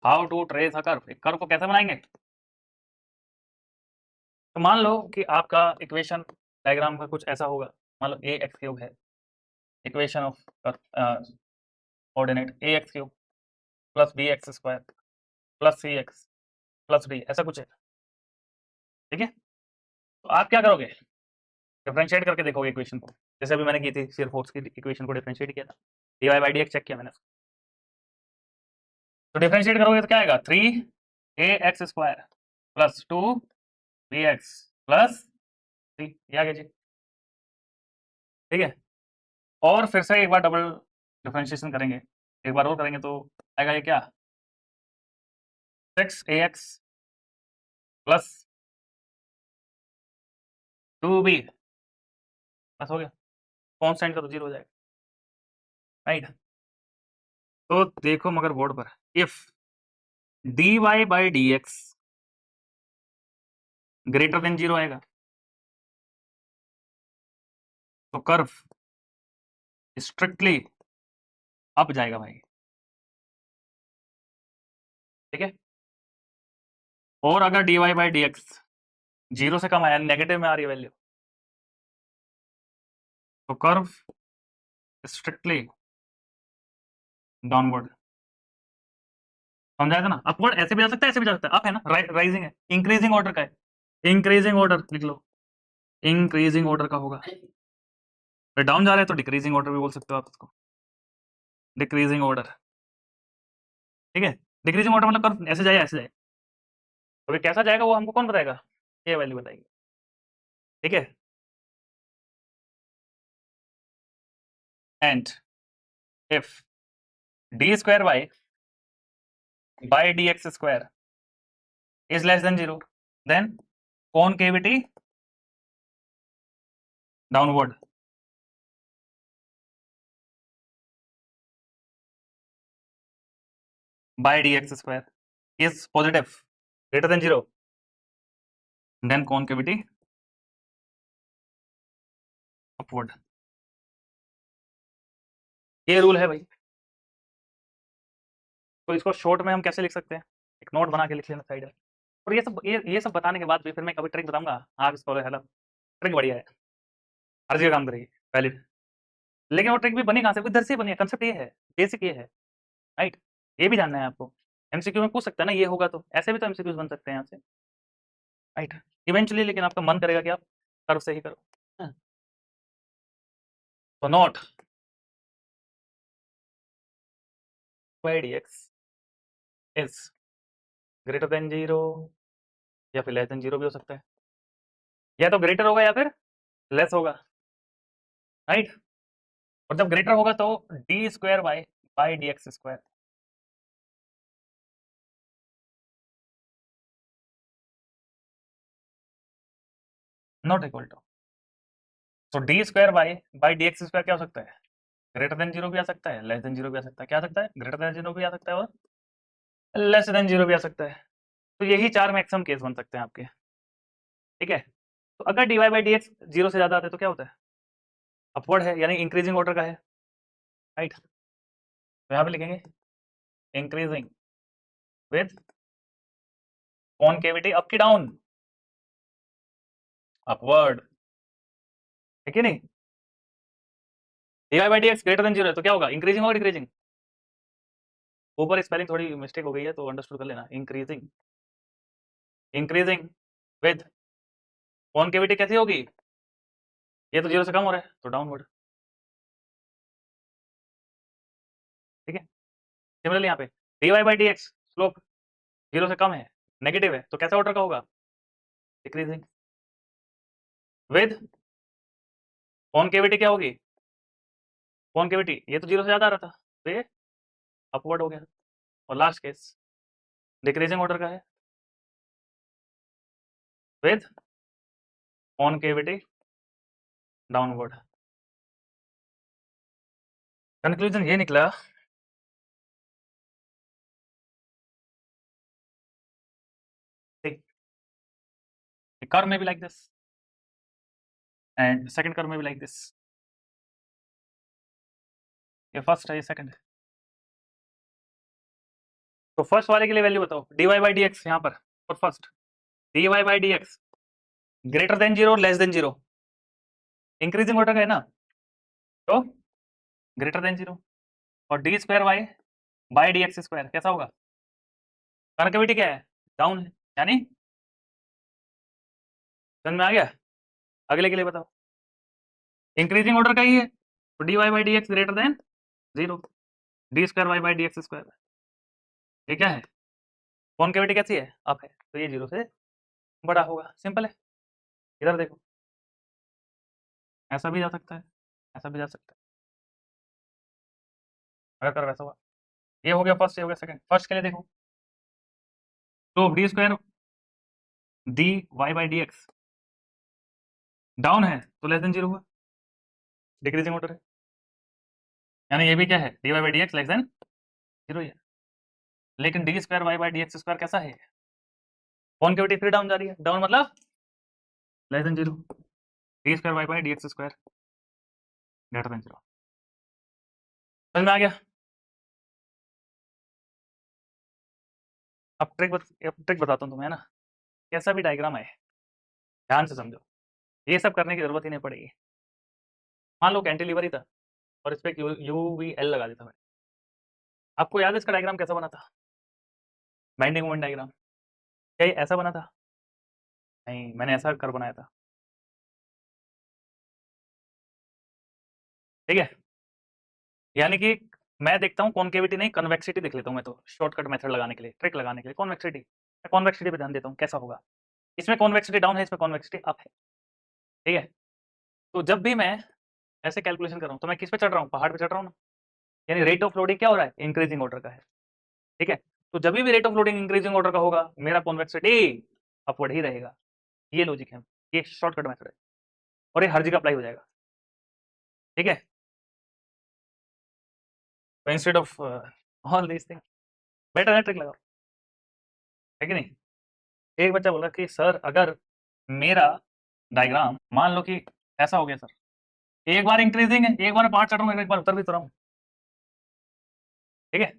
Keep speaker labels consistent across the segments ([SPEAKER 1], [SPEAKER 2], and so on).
[SPEAKER 1] How to trace a curve, एक curve को कैसे बनाएंगे। तो मान लो कि आपका इक्वेशन डायग्राम का कुछ ऐसा होगा। मान लो ए एक्स क्यूब है, equation of coordinate a x cube plus b x square plus c x plus d, ऐसा कुछ है। ठीक है, तो आप क्या करोगे, डिफरेंशिएट करके देखोगे इक्वेशन को, जैसे अभी मैंने की थी सिर्फ फोर्स की इक्वेशन को डिफरेंशिएट किया था, d Y by D x check किया मैंने। तो डिफरेंशिएट करोगे तो क्या आएगा, 3 ax² प्लस 2 bx प्लस 3, ये आ गया जी। ठीक है, और फिर से एक बार डबल डिफरेंशिएशन करेंगे, एक बार और करेंगे तो आएगा ये क्या, 6ax प्लस 2b बस हो गया, कॉन्स्टेंट का तो जीरो हो जाएगा, राइट। तो देखो मगर बोर्ड पर, if dy by D x greater than zero आएगा तो कर्व स्ट्रिक्टली अप जाएगा भाई। ठीक है, और अगर dy by D x zero से कम आया, नेगेटिव में आ रही है वैल्यू, तो कर्व स्ट्रिक्टली डाउनवर्ड। समझाया था ना, अपवर्ड ऐसे भी जा सकता है, ऐसे भी जा सकता है, अप है ना, राइजिंग है, इंक्रीजिंग ऑर्डर का है, इंक्रीजिंग ऑर्डर लिख लो, इंक्रीजिंग ऑर्डर का होगा। फिर डाउन जा रहा है तो डिक्रीजिंग ऑर्डर भी बोल सकते हो आप इसको, डिक्रीजिंग ऑर्डर। ठीक है, डिक्रीजिंग ऑर्डर मतलब कर्व ऐसे जाए ऐसे जाए, तो ये कैसा जाएगा वो हमको कौन बताएगा, ये वैल्यू बताएगी। ठीक है, and if d square Y by D x square is less than zero, then concavity downward. By D x square is positive greater than zero, then concavity upward. ये रूल है भाई। तो इसको शॉर्ट में हम कैसे लिख सकते हैं, एक नोट बना के लिख लेना साइड में। और ये सब बताने के बाद भी फिर मैं कभी ट्रिक बताऊंगा, आप इसको हेलो, ट्रिक बढ़िया है, हर जगह काम करेगी, वैलिड। लेकिन वो ट्रिक भी बनी कहाँ से, इधर से बनी है, कंसेप्ट ये है, बेसिक ये है, राइट। ये भी जानना है आपको, एमसीक्यू में पूछ सकता है ना, ये होगा तो ऐसे भी तो एमसीक्यूज बन सकते हैं यहाँ से, राइट। इवेंचुअली लेकिन आपका मन करेगा कि आप कर्व से ही करो। हाँ। तो note by D x is greater than zero, या फिर लेस देन जीरो भी हो सकता है, या तो ग्रेटर होगा या फिर लेस होगा, राइट। और जब ग्रेटर होगा तो D square by D x square, not equal to, तो D square by D x square क्या हो सकता है, ग्रेटर देन जीरो भी आ सकता है, लेस देन जीरो भी आ सकता है, क्या आ सकता है, ग्रेटर देन जीरो भी आ सकता है और लेस देन जीरो भी आ सकता है। तो यही चार मैक्सिमम केस बन सकते हैं आपके। ठीक है, तो अगर d Y by D x zero से ज्यादा आते हैं तो क्या होता है, अपवर्ड है, यानी इंक्रीजिंग ऑर्डर का है, राइट। तो यहाँ पे लिखेंगे इंक्रीजिंग विद कॉनकेविटी अप की डाउन, अपवर्ड, है कि नहीं। D Y by D x greater than zero है तो क्या होगा, इंक्रीजिंग और डिक्रीजिंग। ऊपर स्पेलिंग थोड़ी मिस्टेक हो गई है तो अंडरस्टूड कर लेना, इंक्रीजिंग, इंक्रीजिंग विद कॉनकेविटी कैसी होगी, ये तो जीरो से कम हो रहा है तो डाउनवर्ड। ठीक है, सिमिलरली यहाँ पे d Y by D x slope zero से कम है, नेगेटिव है, तो कैसा ऑर्डर का होगा, डिक्रीजिंग विद कॉनकेविटी क्या होगी, कॉनकेविटी ये तो जीरो से ज्यादा आ रहा था तो ये अपवर्ड हो गया। और लास्ट केस डिक्रीजिंग ऑर्डर का है, विद कॉनकेविटी डाउनवर्ड। कंक्लूजन ये निकला, कर्व में भी like this and second curve में भी लाइक दिस, ये फर्स्ट है ये सेकंड है। तो फर्स्ट वाले के लिए वैल्यू बताओ, dy बाई डी एक्स यहाँ पर, और first dy by D x greater than zero less than zero, increasing order का है ना, तो ग्रेटर देन जीरो, और d square Y by D x square कैसा होगा, कनेक्टिविटी क्या है, डाउन है, यानी समझ में आ गया। अगले के लिए बताओ, इंक्रीजिंग ऑर्डर का ही है, तो d Y by D x greater than zero, d square Y by D x square, ये क्या है, कॉन्केविटी कैसी है, अप है, तो ये जीरो से बड़ा होगा, सिंपल है। इधर देखो, ऐसा भी जा सकता है, ऐसा भी जा सकता है, अगर कर वैसा हुआ, ये हो गया फर्स्ट, ये हो गया सेकंड। फर्स्ट के लिए देखो, तो D square D Y by D X down है तो लेस देन जीरो हुआ, डिक्रीजिंग ऑर्डर है, यानी ये भी क्या है, D Y by D X less than zero ही है। लेकिन D square Y by D x square कैसा है, कॉन्केविटी फिर डाउन जा रही है, डाउन मतलब less than zero, d square Y by D x square greater than zero. समझ में आ गया। अब ट्रिक बताता हूँ तुम्हें, है ना, कैसा भी डायग्राम है ध्यान से समझो, ये सब करने की जरूरत ही नहीं पड़ेगी। मान लो कैंटिलीवर ही था और इस पे यू वी एल लगा देता मैं, आपको याद है इसका डायग्राम कैसा बना था, बाइंडिंग मोमेंट डायग्राम, क्या ये ऐसा बना था, नहीं मैंने ऐसा कर बनाया था, ठीक है, यानी कि मैं देखता हूँ कॉन्केविटी नहीं कन्वेक्सिटी देख लेता हूँ मैं, तो शॉर्टकट मेथड लगाने के लिए, ट्रिक लगाने के लिए कॉन्वेक्सिटी, मैं कॉन्वेक्सिटी पे ध्यान देता हूँ कैसा होगा, इसमें कॉन्वेक्सिटी डाउन है, इसमें कॉन्वेक्सिटी अप है, ठीक है। तो जब भी मैं ऐसे कैलकुलेशन कर रहा हूँ तो मैं किस पे चढ़ रहा हूँ, पहाड़ पे चढ़ रहा हूँ ना, यानी रेट ऑफ लोडिंग क्या हो रहा है, इंक्रीजिंग ऑर्डर का है, ठीक है। तो जब भी rate of loading increasing order का होगा मेरा कॉन्वेक्सिटी अपवर्ड ही रहेगा, ये लॉजिक है, ये शॉर्टकट मेथड है, और ये हर जगह अप्लाई हो जाएगा, ठीक है। तो instead of all this thing better है ट्रिक लगाओ, है कि नहीं। एक बच्चा बोला कि सर अगर मेरा डायग्राम मान लो कि ऐसा हो गया सर, एक बार इंक्रीजिंग है, एक बार पार्ट चढ़ रहा हूँ, एक बार उतर भी तो रहा हूँ, ठीक है।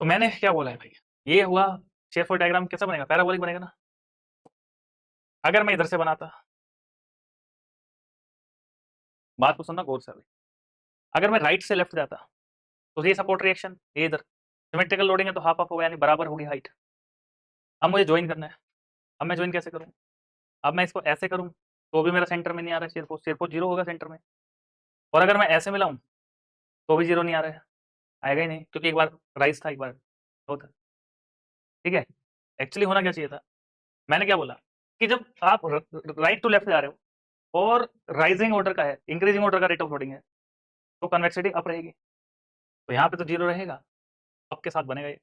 [SPEAKER 1] तो मैंने क्या बोला है भाई, ये हुआ शेरफोर्ड डायग्राम, कैसा बनेगा, पैराबोलिक बनेगा ना। अगर मैं इधर से बनाता, बात को सुनना गौर से अभी, अगर मैं राइट से लेफ्ट जाता तो ये सपोर्ट रिएक्शन, ये इधर सिमेट्रिकल लोडिंग है तो हाफ हाफ होगा, यानी बराबर होगी हाइट। अब मुझे ज्वाइन करना है, अब मैं ज्वाइन कैसे करूँ, अब मैं इसको ऐसे करूँ तो भी मेरा सेंटर में नहीं आ रहा है, शेरफोर्ड जीरो होगा सेंटर में, और अगर मैं ऐसे मिलाऊं तो भी जीरो नहीं आ रहा है, आएगा ही नहीं, क्योंकि एक बार राइज था एक बार होता, ठीक है। एक्चुअली होना क्या चाहिए था, मैंने क्या बोला कि जब आप राइट टू लेफ्ट जा रहे हो और राइजिंग ऑर्डर का है, इंक्रीजिंग ऑर्डर का रेट ऑफ लोडिंग है, तो कन्वेक्सिटी अप रहेगी, तो यहाँ पे तो जीरो रहेगा, अप के साथ बनेगा ये,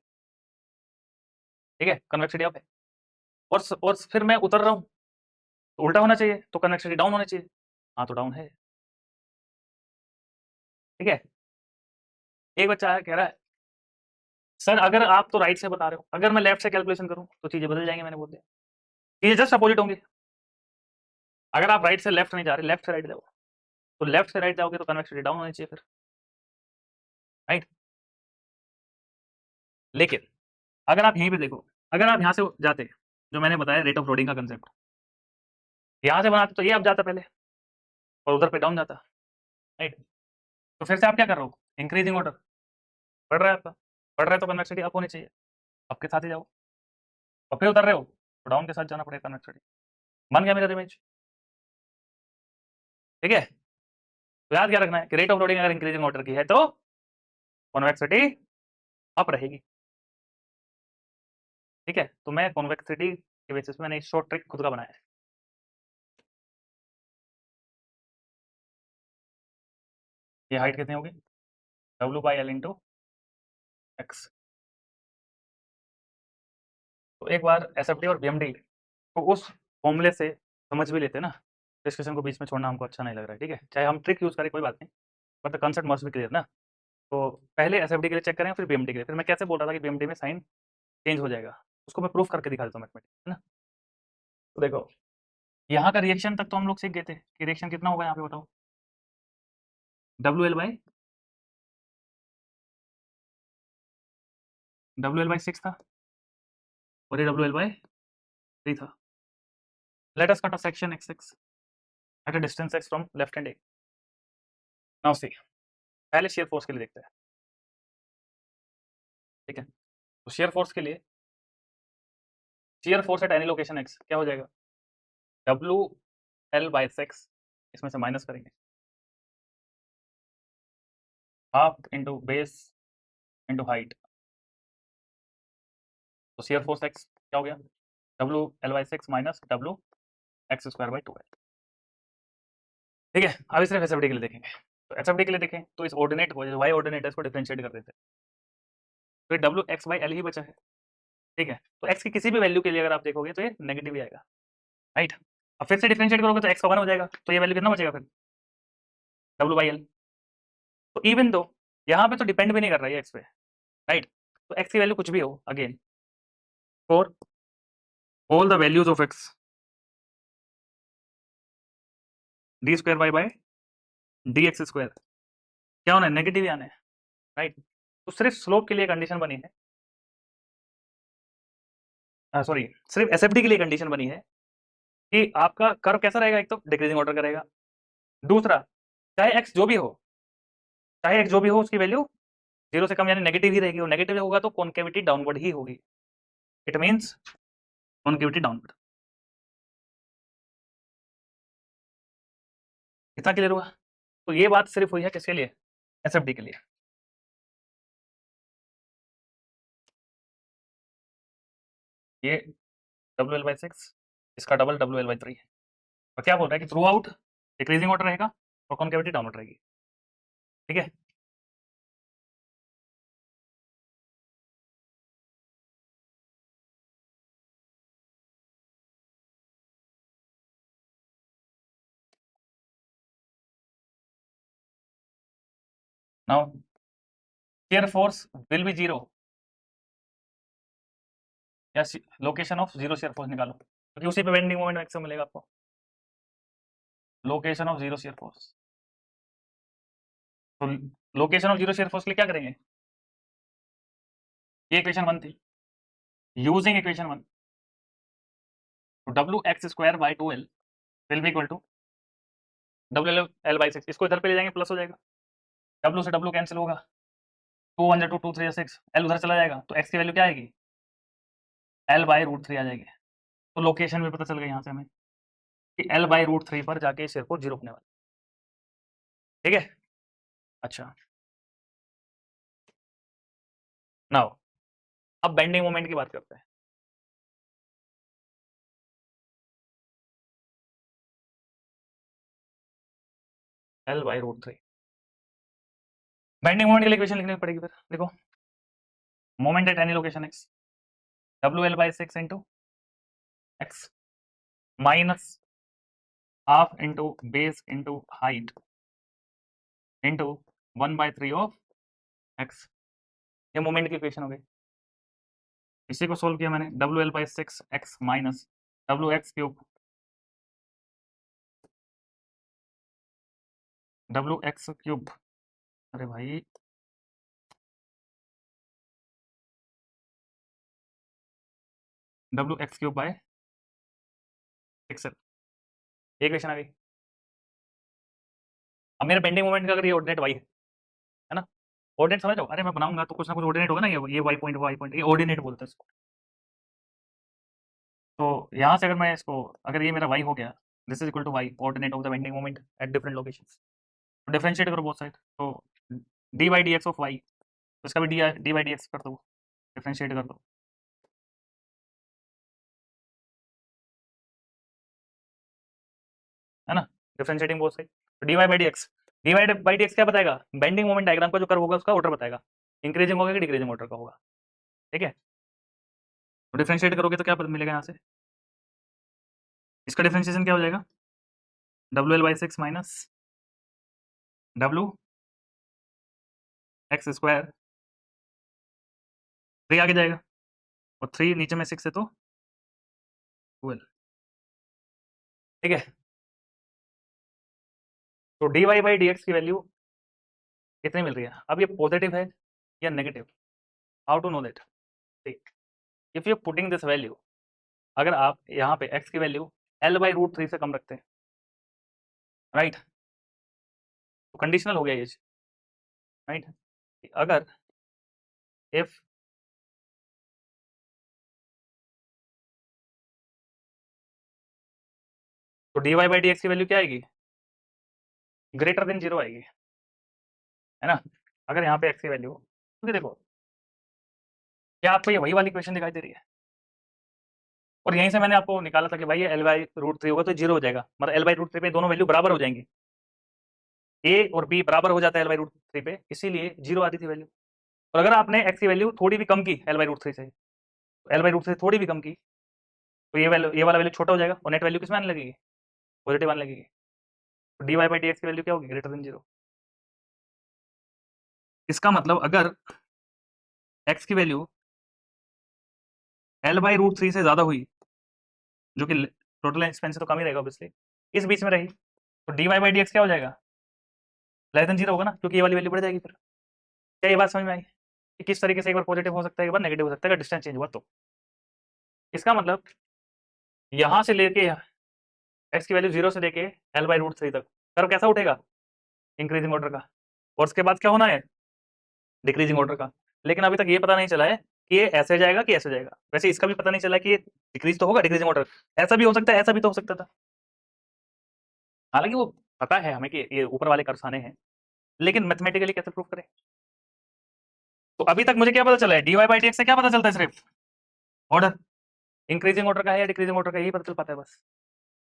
[SPEAKER 1] ठीक है, कन्वेक्सिटी अप है। और फिर मैं उतर रहा हूँ तो उल्टा होना चाहिए, तो कन्वेक्सिटी डाउन होना चाहिए, हाँ तो डाउन है, ठीक है। एक बच्चा आया कह रहा है सर अगर आप तो राइट से बता रहे हो, अगर मैं लेफ्ट से कैलकुलेशन करूँ तो चीजें बदल जाएंगी, मैंने बोल दिया चीजें जस्ट अपोजिट होंगी, अगर आप राइट से लेफ्ट नहीं जा रहे, लेफ्ट से राइट जाओ, तो लेफ्ट से राइट जाओगे तो कन्वेक्सिटी डाउन होनी चाहिए फिर, राइट। लेकिन अगर आप यहीं पे देखो, अगर आप यहाँ से जाते, जो मैंने बताया रेट ऑफ लोडिंग का कंसेप्ट, यहाँ से बनाते तो ये अब जाता पहले और उधर पे डाउन जाता, राइट। तो फिर से आप क्या कर रहे हो, इंक्रीजिंग ऑर्डर बढ़ रहा है आपका, बढ़ रहा है तो कन्वेक्सिटी अप होनी चाहिए, आपके साथ ही जाओ, और फिर उतर रहे हो तो डाउन के साथ जाना पड़ेगा, कन्वेक्सिटी बन गया मेरा इमेज, ठीक है। तो याद क्या रखना है कि रेट ऑफ लोडिंग अगर इंक्रीजिंग ऑर्डर की है तो कन्वेक्सिटी अप रहेगी, ठीक है। तो मैं कॉन्वेक्सिटी के बेसिस पे मैंने एक शॉर्ट ट्रिक खुद का बनाया है, ये हाइट कितनी होगी, W by L into x. तो एक बार एसएफडी और बीएमडी को उस फॉर्मूले से समझ भी लेते हैं ना, डिस्कशन को बीच में छोड़ना हमको अच्छा नहीं लग रहा है, ठीक है, चाहे हम ट्रिक यूज करें कोई बात नहीं, but the concept must be clear ना। तो पहले एसएफडी के लिए चेक करें फिर बीएमडी के लिए, फिर मैं कैसे बोल रहा था कि बीएमडी में साइन चेंज हो जाएगा, उसको मैं प्रूफ करके दिखा देता हूँ मैथमेटिक्स, है ना। तो देखो यहाँ का रिएक्शन तक तो हम लोग सीख गए थे कि रिएक्शन कितना होगा, यहाँ पे बताओ, डब्ल्यू एल बाई WL/6 था और ये WL/3 था। Let us cut a section XX at a distance x from left hand A. Now see, पहले shear force के लिए देखते हैं, ठीक है। तो shear force के लिए shear force at any location x क्या हो जाएगा, WL/6, इसमें से माइनस करेंगे, half into base into height, तो shear force x क्या हो गया, WL/6 माइनस WX²/2L, ठीक है। अब सिर्फ SFD के लिए देखेंगे, तो SFD के लिए देखें तो इस ऑर्डिनेट को, जो y ऑर्डिनेट है, इसको डिफरेंशिएट कर देते हैं, तो ये WX/L ही बचा है, ठीक है। तो x की किसी भी वैल्यू के लिए अगर आप देखोगे तो ये नेगेटिव ही आएगा, राइट। अब फिर से डिफरेंशिएट करोगे तो x का 1 हो जाएगा, तो ये वैल्यू कितना बचेगा फिर, W/L। तो इवन दो यहाँ पे तो डिपेंड भी नहीं कर रहा है x पे, राइट। तो x की वैल्यू कुछ भी हो, again for all the values of x, d²y dx² क्या होना है, नेगेटिव ही आना है, राइट। तो सिर्फ स्लोप के लिए कंडीशन बनी है, सॉरी, सिर्फ SFD के लिए कंडीशन बनी है कि आपका कर्व कैसा रहेगा, एक तो डिक्रीजिंग ऑर्डर का रहेगा, दूसरा चाहे x जो भी हो, चाहे x जो भी हो, उसकी वैल्यू 0 से कम यानी नेगेटिव ही रहेगी, और नेगेटिव होगा तो कॉन्केविटी डाउनवर्ड ही होगी, इट मींस कॉन्केविटी डाउनवर्ड। इतना क्लियर हुआ। तो ये बात सिर्फ हुई है किसके लिए, SFD के लिए। ये WL/6, इसका डबल WL/3 है, और क्या बोल रहा है कि थ्रू आउट डिक्रीजिंग ऑर्डर रहेगा और कॉन्केविटी डाउनवर्ड रहेगी, ठीक है। Now shear force will be 0, या लोकेशन ऑफ 0 शियर फोर्स निकालो, क्योंकि उसी पे बेंडिंग मोमेंट मैक्सिमम मिलेगा आपको, लोकेशन ऑफ 0 शियर फोर्स। तो लोकेशन ऑफ 0 शियर फोर्स के लिए क्या करेंगे, ये इक्वेशन 1 थी, यूजिंग इक्वेशन 1, तो WX²/2L will be equal to WL/6, इसको इधर पे ले जाएंगे प्लस हो जाएगा, W से W कैंसिल होगा, 2 1 2 2 3 6, L उधर चला जाएगा, तो x की वैल्यू क्या आएगी, L/√3 आ जाएगी। तो लोकेशन भी पता चल गई यहाँ से हमें कि L/√3 पर जाके इस एयरपोर्ट 0 होने वाला, ठीक है। अच्छा, नाउ अब बेंडिंग मोमेंट की बात करते हैं। L/√3 बेंडिंग मोमेंट के लिए इक्वेशन लिखनी पड़ेगी, फिर देखो, moment at any location x, WL/6 into x minus half into base into height into 1/3 of x, ये मोमेंट की इक्वेशन हो गई। इसी को सोल्व किया मैंने, WL/6 x minus WX³ WX³, अरे भाई WX³/6L, ये इक्वेशन आ गई। अब मेरा बेंडिंग मोमेंट का अगर ये ऑर्डिनेट y है ना, ऑर्डिनेट समझ जाओ, अरे मैं बनाऊंगा तो कुछ ना कुछ ऑर्डिनेट होगा ना, ये y पॉइंट ये ऑर्डिनेट बोलते हैं इसको। तो यहाँ से अगर मैं इसको, अगर ये मेरा y हो गया, this is equal to y coordinate of the bending moment at different locations, तो डिफरेंशिएट करो बोथ साइड, तो d/dx ऑफ y, तो इसका भी d/dx कर दो, डिफरेंशिएट कर दो, है ना, डिफरेंशिएटिंग बोथ साइड, तो dy/dx क्या बताएगा, बेंडिंग मोमेंट डायग्राम का जो कर्व होगा उसका ऑर्डर बताएगा, इंक्रीजिंग होगा कि डिक्रीजिंग ऑर्डर का होगा, ठीक है। तो डिफरेंशिएट करोगे तो क्या मिलेगा यहाँ से, इसका डिफरेंशिएशन क्या हो जाएगा, WL/6 माइनस WX², 3 आगे जाएगा और 3 नीचे में 6 है तो 12, ठीक है। तो dy/dx की वैल्यू कितनी मिल रही है, अब ये पॉजिटिव है या negative, how to know that, if you putting this value, अगर आप यहाँ पे x की वैल्यू L/√3 से कम रखते हैं, राइट, तो कंडीशनल हो गया ये, राइट। अगर इफ तो dy/dx की वैल्यू क्या आएगी, ग्रेटर देन 0 आएगी, है ना। अगर यहाँ पे x की वैल्यू, क्योंकि देखो क्या आपको ये वही वाली इक्वेशन दिखाई दे रही है, और यहीं से मैंने आपको निकाला था कि भाई ये L/√3 होगा तो 0 हो जाएगा, मतलब L/√3 पे दोनों वैल्यू बराबर हो जाएंगी, a और b बराबर हो जाता है L/√3 पे, इसीलिए 0 आती थी वैल्यू। और अगर आपने x की वैल्यू थोड़ी भी कम की L/√3 से, तो L/√3 से थोड़ी भी कम की, तो ये वाला वैल्यू छोटा हो जाएगा और नेट वैल्यू किस में आने लगेगी, पॉजिटिव आने लगेगी। तो dy/dx की वैल्यू क्या होगी, ग्रेटर देन 0। इसका मतलब अगर x की वैल्यू L/√3 से ज्यादा हुई, जो कि टोटल एक्सपेंस तो कम ही रहेगा ऑब्वियसली, इस बीच में रही, तो dy/dx क्या हो जाएगा, लेस देन 0 होगा ना, क्योंकि ये वाली वैल्यू बढ़ जाएगी। फिर क्या ये बात समझ में आई कि किस तरीके से एक बार पॉजिटिव हो सकता है, एक बार नेगेटिव हो सकता है, अगर डिस्टेंस चेंज हुआ तो। इसका मतलब यहां से लेके x की वैल्यू 0 से लेके L/√3 तक कर्व कैसा उठेगा, इंक्रीजिंग ऑर्डर का, और उसके बाद क्या होना है, डिक्रीजिंग ऑर्डर का। लेकिन अभी तक ये पता नहीं चला है कि ये ऐसे जाएगा कि ऐसे जाएगा। वैसे इसका भी पता नहीं चला कि ये डिक्रीज तो होगा, डिक्रीजिंग ऑर्डर ऐसा भी हो सकता है, ऐसा भी तो हो सकता था। हालांकि वो पता है हमें कि ये ऊपर वाले कर्व्स आने हैं, लेकिन मैथमेटिकली कैसे प्रूव करें। तो अभी तक मुझे क्या पता चला है, dy/dx से क्या पता चलता है, सिर्फ ऑर्डर इंक्रीजिंग ऑर्डर का है या डिक्रीजिंग ऑर्डर का, यही पता चल पाता है बस।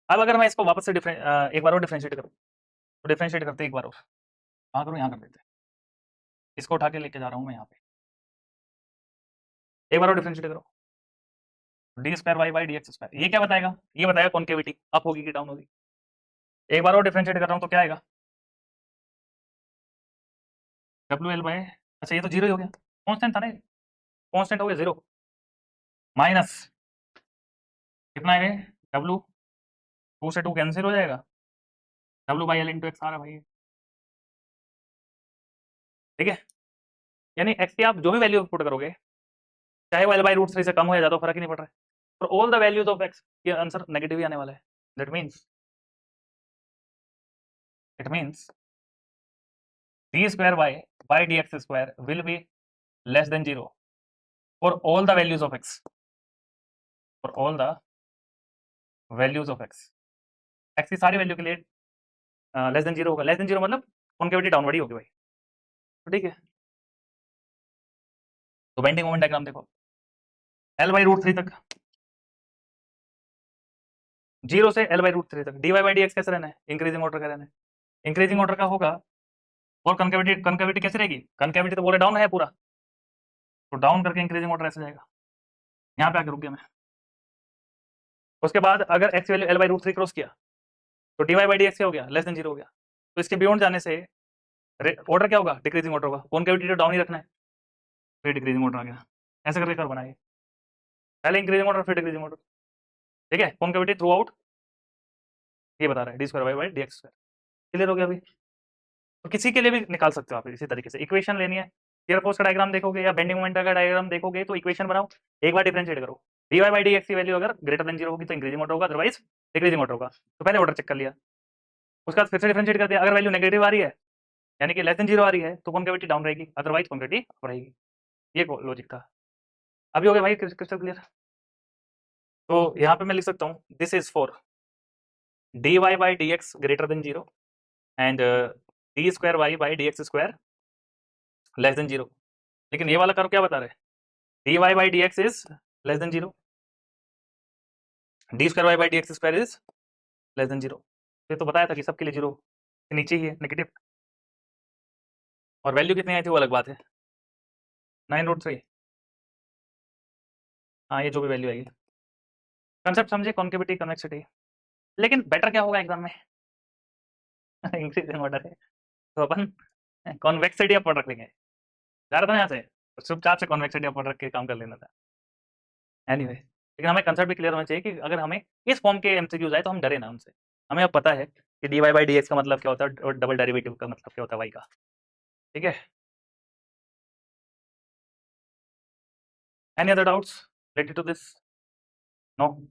[SPEAKER 1] अब अगर मैं इसको वापस से एक बार और डिफरेंशिएट करूँ, तो डिफरेंशिएट करते एक बार और, कहाँ करूँ, यहाँ कर देते हैं, इसको उठा के लेके जा रहा हूँ मैं यहाँ पे, एक बार और डिफरेंशिएट करो, d²y/dx², ये क्या बताएगा, ये बताएगा कॉन्केविटी अप होगी कि डाउन होगी। एक बार और डिफरेंशिएट कर रहा हूँ तो क्या आएगा, WL/, अच्छा ये तो 0 ही हो गया, कांस्टेंट था ना, कांस्टेंट हो गया 0, माइनस कितना है, W, 2 से 2 कैंसिल हो जाएगा, W/L × x आ रहा है भाई, ठीक है। यानी x की आप जो भी वैल्यू पुट करोगे, चाहे वो L/√3 से कम हो या ज्यादा, फर्क ही नहीं पड़ रहा है, for all the values of x ये आंसर नेगेटिव ही आने वाला है। That means it means d²y/dx² will be less than 0 for all the values of x, for all the values of x, x की सारी वैल्यू के लिए less than 0 होगा। Less than 0 मतलब कॉन्केविटी डाउनवर्ड ही होगी भाई, तो ठीक है। तो बेंडिंग मोमेंट डायग्राम देखो, L/√3 तक, 0 से L/√3 तक dy/dx कैसे रहना है, इंक्रीजिंग ऑर्डर का रहना है, इंक्रीजिंग ऑर्डर का होगा। और कनकेविटी कैसे रहेगी, कनकेविटी तो बोले डाउन है पूरा, तो डाउन करके इंक्रीजिंग ऑर्डर ऐसे जाएगा, यहाँ पे आके रुक गया मैं। उसके बाद अगर x वैल्यू L/√3 क्रॉस किया, तो dy/dx क्या हो गया, लेस देन 0 हो गया। तो इसके बियॉन्ड जाने से ऑर्डर क्या होगा, डिक्रीजिंग ऑर्डर होगा, कॉन्केविटी तो डाउन ही रखना है, फिर डिक्रीजिंग ऑर्डर आ गया, ऐसे करके कर बनाइए, पहले इंक्रीजिंग ऑर्डर फिर डिक्रीजिंग ऑर्डर, ठीक है। कॉन्केविटी थ्रू आउट ये बता रहा है d²y/dx², क्लियर हो गया अभी। तो किसी के लिए भी निकाल सकते हो आप इसी तरीके से, इक्वेशन लेनी है, शीयर फोर्स का डायग्राम देखोगे या बेंडिंग मोमेंट का डायग्राम देखोगे, तो इक्वेशन बनाओ, एक बार डिफरेंशिएट करो, dy/dx की वैल्यू अगर ग्रेटर देन 0 होगी तो इंक्रीजिंग ऑर्डर होगा, अदरवाइज डिक्रीजिंग ऑर्डर होगा। तो पहले ऑर्डर चेक कर लिया, उसके बाद फिर से डिफरेंशिएट कर दिया, अगर वैल्यू नेगेटिव आ रही है यानी कि लेस देन 0 आ रही है तो कॉन्केविटी डाउन रहेगी, अदरवाइज कॉन्केविटी अप रहेगी। ये लॉजिक था। अभी हो गया भाई क्रिस्टल क्लियर। तो यहाँ पे मैं लिख सकता हूँ, this is for dy/dx greater than 0 and d²y/dx² less than 0। लेकिन ये वाला कर्व क्या बता रहे हैं, dy/dx is less then 0, d²y/dx² is less then 0। ये तो बताया था कि सबके लिए 0 के नीचे ही है, नेगेटिव। और वैल्यू कितनी आई थी वो अलग बात है, 9√3, हाँ ये जो भी वैल्यू आएगी। कंसेप्ट समझे, कॉन्केविटी कन्वेक्सिटी। लेकिन बेटर क्या होगा एग्जाम में इंक्रीजिंग ऑर्डर है तो अपन कॉन्वेक्सिटी अपर रख लेंगे, जा रहा था यहाँ से, तो चुपचाप से कॉन्वेक्सिटी अपर रख के काम कर लेना था। एनीवे लेकिन हमें कंसेप्ट भी क्लियर होना चाहिए कि अगर हमें इस फॉर्म के एमसीक्यूज आए तो हम डरे ना उनसे। हमें अब पता है कि dy/dx का मतलब क्या होता है और डबल डेरिवेटिव का मतलब क्या होता है y का, ठीक है। Any other doubts related to this? No?